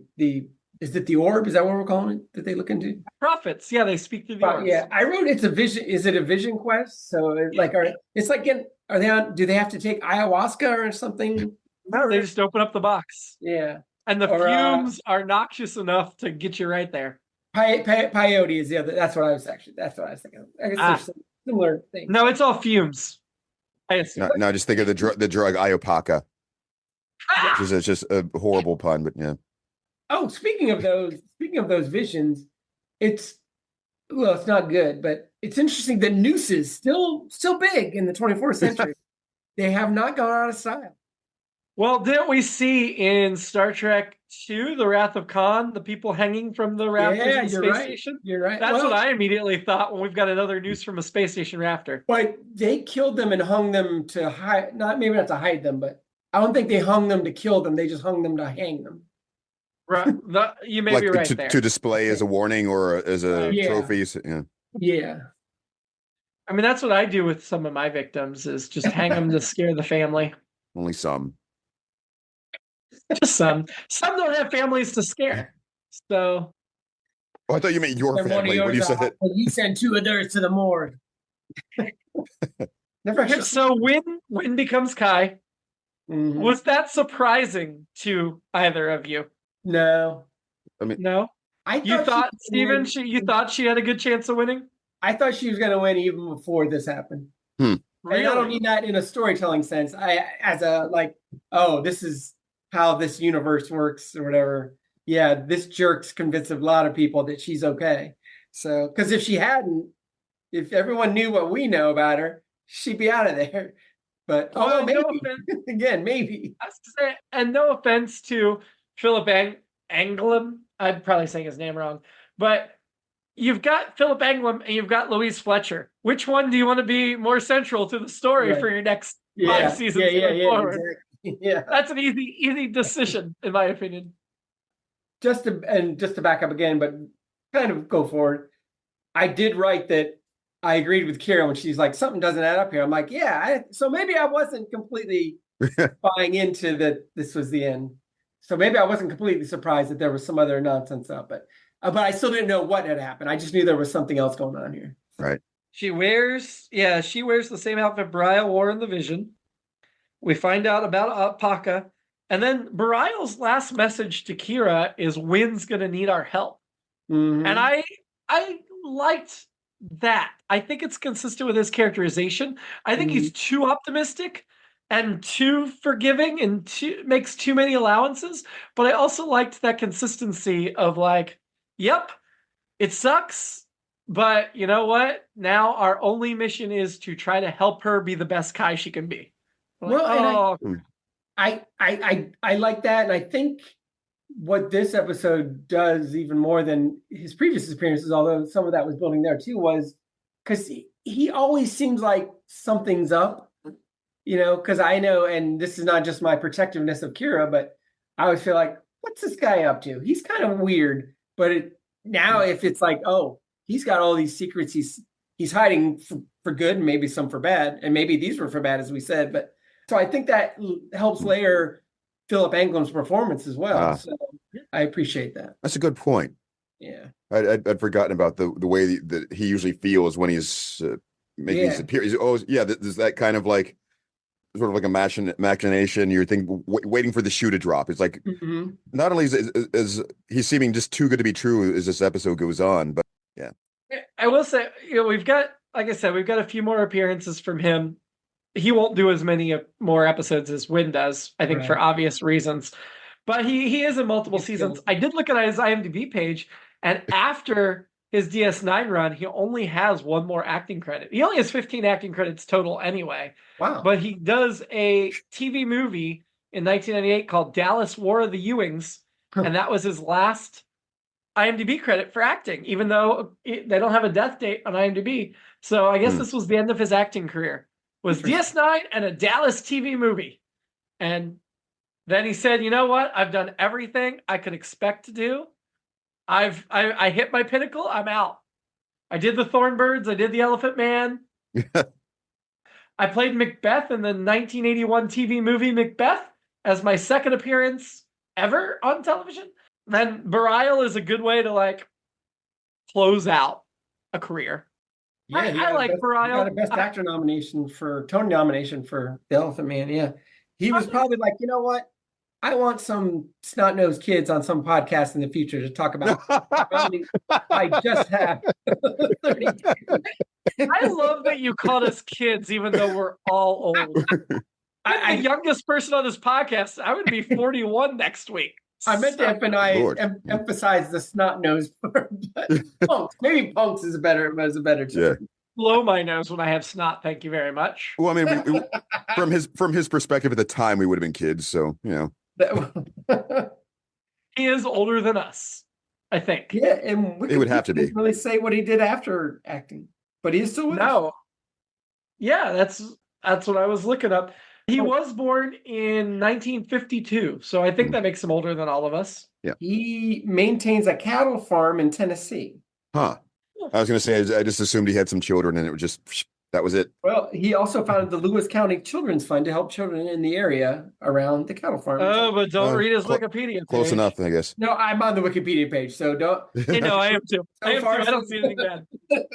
is it the orb? Is that what we're calling it? That they look into? Prophets. Yeah, they speak through the orbs. Yeah, I wrote it's a vision. Is it a vision quest? So do they have to take ayahuasca or something? No, they just open up the box. Yeah. And the fumes are noxious enough to get you right there. Peyote is the other. That's what I was thinking. I guess there's some similar things. No, it's all fumes. I assume. No, just think of the drug Iopaka. Which is just a horrible pun, but yeah. Oh, speaking of those visions, it's not good, but it's interesting that nooses still big in the 24th century. They have not gone out of style. Well, didn't we see in Star Trek II, The Wrath of Khan, the people hanging from the rafters of the space station? You're right. That's what I immediately thought when we've got another noose from a space station rafter. But they killed them and hung them to hide, maybe not to hide them, but I don't think they hung them to kill them. They just hung them to hang them. Right. You may be right there. To display as a warning or as a trophy. Yeah. I mean, that's what I do with some of my victims, is just hang them to scare the family. Only some. Just some. Some don't have families to scare. So. Oh, I thought you meant your family when you said it. You send two of theirs to the morgue. So Winn becomes Kai. Was that surprising to either of you? No. I mean, no. You thought Steven? You thought she had a good chance of winning? I thought she was going to win even before this happened. Really? And I don't mean that in a storytelling sense. This is how this universe works or whatever. Yeah, this jerk's convinced a lot of people that she's okay. So, because if she hadn't, if everyone knew what we know about her, she'd be out of there. But maybe again, maybe. And no offense to Philip Anglem, I'm probably saying his name wrong, but you've got Philip Anglem and you've got Louise Fletcher. Which one do you want to be more central to the story for your next 5 seasons going forward? Exactly. Yeah, that's an easy decision, in my opinion. Just to back up again, but kind of go forward. I did write that I agreed with Kira when she's like, something doesn't add up here. I'm like, so maybe I wasn't completely buying into that this was the end. So maybe I wasn't completely surprised that there was some other nonsense up, but I still didn't know what had happened. I just knew there was something else going on here. Right. She wears the same outfit Barial wore in the vision. We find out about Apaka. And then Barial's last message to Kira is Winn's going to need our help. And I liked that. I think it's consistent with his characterization. I think he's too optimistic and too forgiving and makes too many allowances. But I also liked that consistency of like, yep, it sucks, But you know what? Now our only mission is to try to help her be the best Kai she can be. Like, Well, and I like that, and I think what this episode does even more than his previous appearances, although some of that was building there too, was because he always seems like something's up, because I know, and this is not just my protectiveness of Kira, but I always feel like, what's this guy up to? He's kind of weird, but now if it's like, oh, he's got all these secrets he's hiding for good and maybe some for bad, and maybe these were for bad, as we said, but so I think that helps layer Philip Anglam's performance as well. So I appreciate that. That's a good point. Yeah. I'd forgotten about the way that he usually feels when he's making his appearance. Oh, yeah, there's that kind of like sort of like a machination. You're thinking, waiting for the shoe to drop. It's like not only is he's seeming just too good to be true as this episode goes on, but yeah. I will say, we've got, like I said, we've got a few more appearances from him. He won't do as many more episodes as Winn does, I think, for obvious reasons. But he is in multiple seasons. I did look at his IMDb page, and after his DS9 run, he only has one more acting credit. He only has 15 acting credits total anyway. Wow. But he does a TV movie in 1998 called Dallas War of the Ewings, and that was his last IMDb credit for acting, even though they don't have a death date on IMDb. So I guess this was the end of his acting career. Was DS9 and a Dallas TV movie. And then he said, you know what? I've done everything I could expect to do. I hit my pinnacle. I'm out. I did the Thornbirds. I did the Elephant Man. I played Macbeth in the 1981 TV movie Macbeth as my second appearance ever on television. Then Burial is a good way to like close out a career. Yeah, I like Burial. He got a Best Actor Tony nomination for The Elephant Man. Yeah, he was probably like, you know what? I want some snot-nosed kids on some podcast in the future to talk about. I just have 32. I love that you called us kids, even though we're all old. I'm the youngest person on this podcast. I would be 41 next week. I meant to emphasize the snot-nosed part, but punks. Maybe punks is a better term. Yeah. Blow my nose when I have snot. Thank you very much. Well, I mean, from his perspective at the time, we would have been kids, so He is older than us, I think. Yeah, and it would have to be. Didn't really say what he did after acting, but he's still with us. Yeah, that's what I was looking up. He was born in 1952, so I think that makes him older than all of us. Yeah. He maintains a cattle farm in Tennessee. Huh. I was going to say, I just assumed he had some children and it was just, that was it. Well, he also founded the Lewis County Children's Fund to help children in the area around the cattle farm. Oh, but don't read his Wikipedia page. Close enough, I guess. No, I'm on the Wikipedia page, so don't. I am too. I don't see anything bad.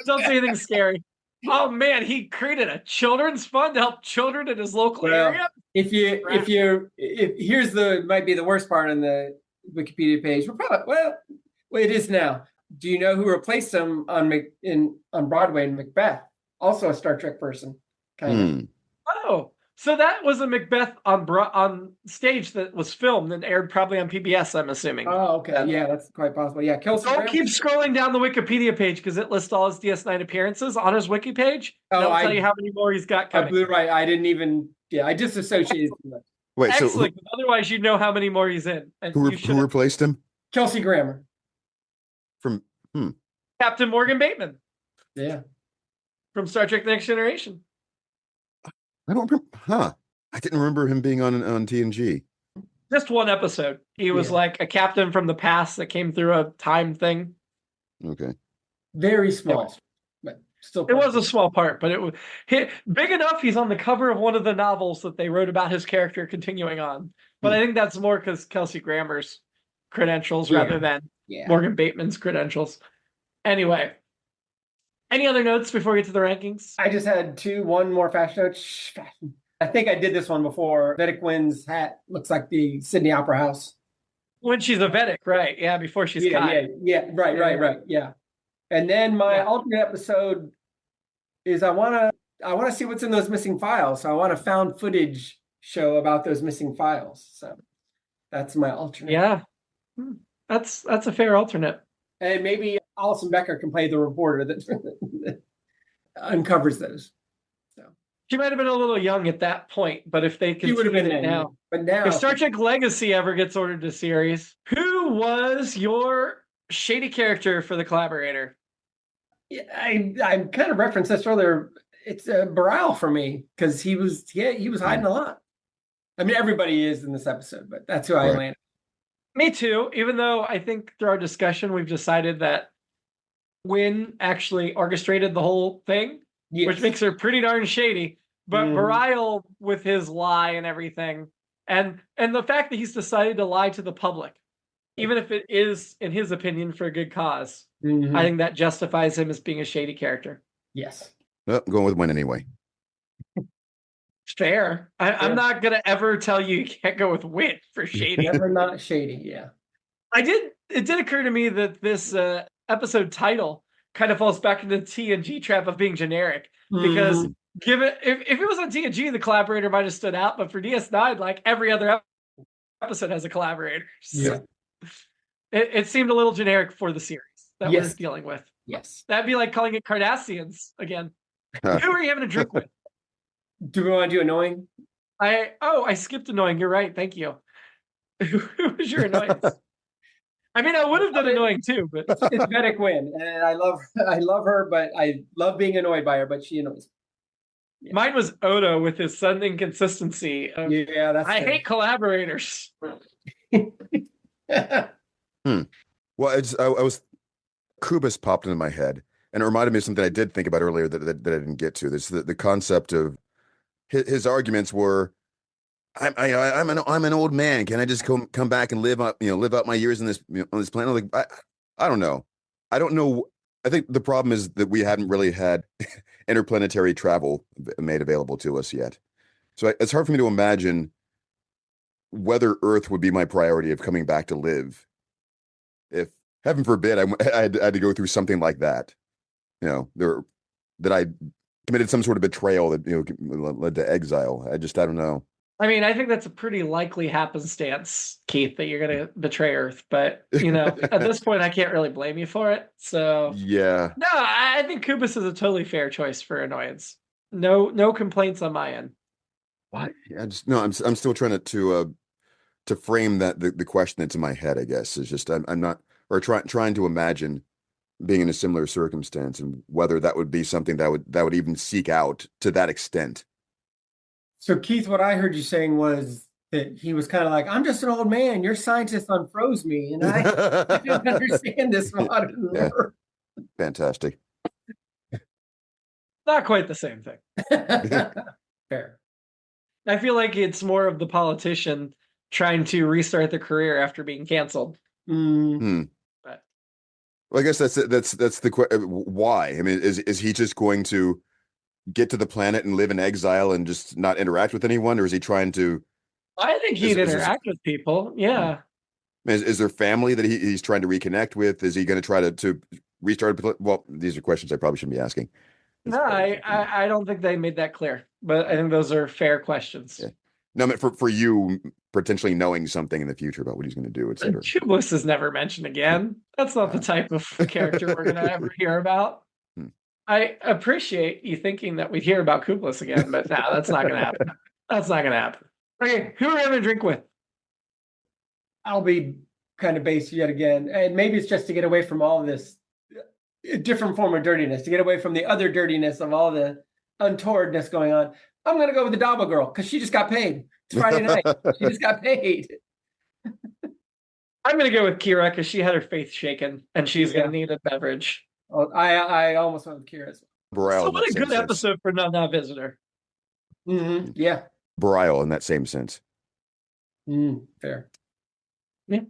Don't see anything scary. Oh man, he created a children's fund to help children in his local area. If here's might be the worst part on the Wikipedia page. It is now. Do you know who replaced him on Broadway in Macbeth? Also a Star Trek person, kind of. Oh, so that was a Macbeth on stage that was filmed and aired probably on PBS, I'm assuming. Oh, okay. Yeah, that's quite possible. Yeah, Kelsey. Don't keep scrolling down the Wikipedia page because it lists all his DS9 appearances on his wiki page. That'll tell you how many more he's got coming. I blew right. I didn't even. Yeah, I disassociated. Wait, excellent. So otherwise, you'd know how many more he's in. And who replaced him? Kelsey Grammer. From Captain Morgan Bateman. Yeah. From Star Trek: The Next Generation. I don't remember. I didn't remember him being on TNG. Just one episode. He was like a captain from the past that came through a time thing. Okay. Very small, but still. It was a small part, but it was big enough. He's on the cover of one of the novels that they wrote about his character continuing on. But I think that's more because Kelsey Grammer's credentials rather than Morgan Bateman's credentials. Anyway. Any other notes before we get to the rankings? I just had one more fashion note. I think I did this one before. Vedic Winn's hat looks like the Sydney Opera House. When she's a Vedic, right. Yeah, before she's Right. Yeah. And then my alternate episode is I want to see what's in those missing files. So I want a found footage show about those missing files. So that's my alternate. Yeah. That's a fair alternate. And maybe Alison Becker can play the reporter that uncovers those. So She might have been a little young at that point, but if they she would have continue been it in now, but now if Star Trek Legacy ever gets ordered to series, who was your shady character for the Collaborator? I kind of referenced this earlier. It's Bareil for me because he was hiding a lot. I mean, everybody is in this episode, but that's who I landed. Me too. Even though I think through our discussion we've decided that Winn actually orchestrated the whole thing, which makes her pretty darn shady. But Bareil with his lie and everything, and the fact that he's decided to lie to the public, even if it is, in his opinion, for a good cause, I think that justifies him as being a shady character. Yes. Well, I'm going with Winn anyway. Fair. I'm not going to ever tell you can't go with Winn for shady. Never not shady, yeah. It did occur to me that this episode title kind of falls back into the TNG trap of being generic. Because if it was on TNG, the Collaborator might have stood out. But for DS9, like every other episode has a Collaborator. So it seemed a little generic for the series that we're dealing with. Yes. That'd be like calling it Cardassians again. Who are you having a drink with? Do we want to do annoying? I skipped annoying. You're right. Thank you. Who was your annoyance? I mean, I would have done annoying too, but it's Vedic Winn, and I love her, but I love being annoyed by her, but she annoys me. Mine was Odo with his sudden inconsistency. I hate collaborators. Well, Kubus popped into my head, and it reminded me of something I did think about earlier that I didn't get to. This the concept of his arguments were, I'm an old man. Can I just come back and live out my years in this on this planet? Like I don't know. I don't know. I think the problem is that we haven't really had interplanetary travel made available to us yet. So it's hard for me to imagine whether Earth would be my priority of coming back to live. If heaven forbid I had to go through something like that, that I committed some sort of betrayal that led to exile. I don't know. I mean, I think that's a pretty likely happenstance, Keith, that you're going to betray Earth. But at this point, I can't really blame you for it. So yeah, no, I think Kubus is a totally fair choice for annoyance. No complaints on my end. What? Yeah, I'm still trying to frame that the question that's in my head. I guess is just I'm not trying to imagine being in a similar circumstance and whether that would be something that would even seek out to that extent. So Keith, what I heard you saying was that he was kind of like, I'm just an old man. Your scientist unfroze me, and I didn't understand this modern world. Fantastic. Not quite the same thing. Fair. I feel like it's more of the politician trying to restart their career after being canceled. But well, I guess that's the question. Why? I mean, is he just going to get to the planet and live in exile and just not interact with anyone, or is he trying to? I think he'd interact with people. Yeah. Is there family that he's trying to reconnect with? Is he going to try to restart? Well, these are questions I probably shouldn't be asking. No, I don't think they made that clear, but I think those are fair questions. Yeah. No, I mean, for you potentially knowing something in the future about what he's going to do, etc. Kubus is never mentioned again. That's not the type of character we're going to ever hear about. I appreciate you thinking that we'd hear about Kubus again, but no, that's not going to happen. That's not going to happen. Okay, who are we having a drink with? I'll be kind of base yet again, and maybe it's just to get away from all of this different form of dirtiness, to get away from the other dirtiness of all the untowardness going on. I'm going to go with the Daba girl because she just got paid. It's Friday night. She just got paid. I'm going to go with Kira because she had her faith shaken, and she's going to need a beverage. Oh, I almost went with Kira as well. So what a good episode for Not Visitor. Yeah. Bareil in that same sense. Fair. Yeah.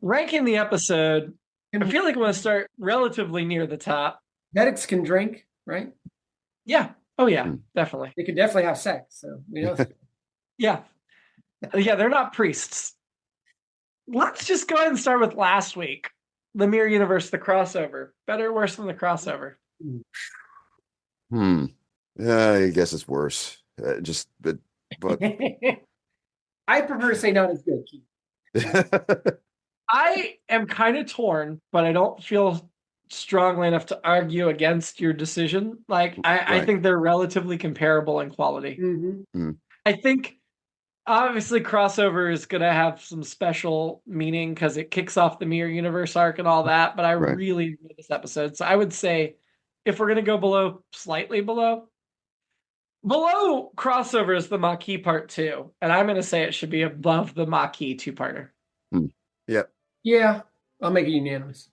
Ranking the episode, I feel like I'm going to start relatively near the top. Medics can drink, right? Yeah. Oh, yeah, definitely. They could definitely have sex. So we know. Yeah. Yeah, they're not priests. Let's just go ahead and start with last week. The Mirror Universe, the crossover. Better or worse than the crossover? I guess it's worse. But I prefer to say not as good, Keith. I am kind of torn, but I don't feel strongly enough to argue against your decision. Like, I Right. think they're relatively comparable in quality. Mm-hmm. I think obviously crossover is going to have some special meaning because it kicks off the Mirror Universe arc and all that, but I Right. really enjoyed this episode. So I would say if we're going to go below, slightly below crossover is the Maquis Part 2, and I'm going to say it should be above the Maquis two-parter. Yep. Yeah, I'll make it unanimous.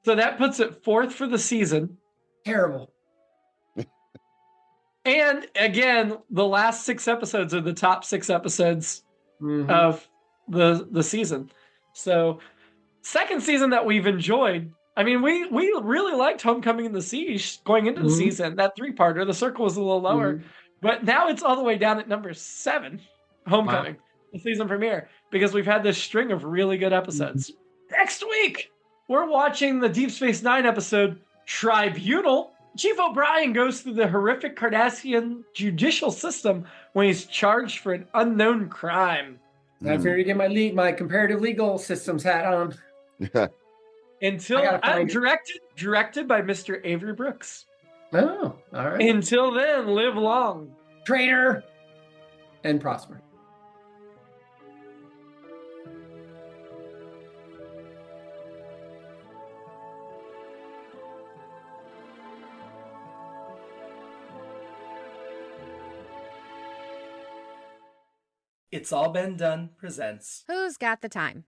So that puts it 4th for the season. Terrible. And again, the last 6 episodes are the top 6 episodes Mhm. of the season. So second season that we've enjoyed. I mean, we really liked Homecoming and the Siege going into the Mhm. season. That 3-parter, the circle was a little lower, Mhm. but now it's all the way down at number 7, Homecoming, the season premiere, because we've had this string of really good episodes. Next week, we're watching the Deep Space Nine episode Tribunal. Chief O'Brien goes through the horrific Cardassian judicial system when he's charged for an unknown crime. I figured to get my comparative legal systems hat on. Until I gotta find it. directed by Mr. Avery Brooks. Oh, all right. Until then, live long. Traitor and prosper. It's All Been Done presents Who's got the time?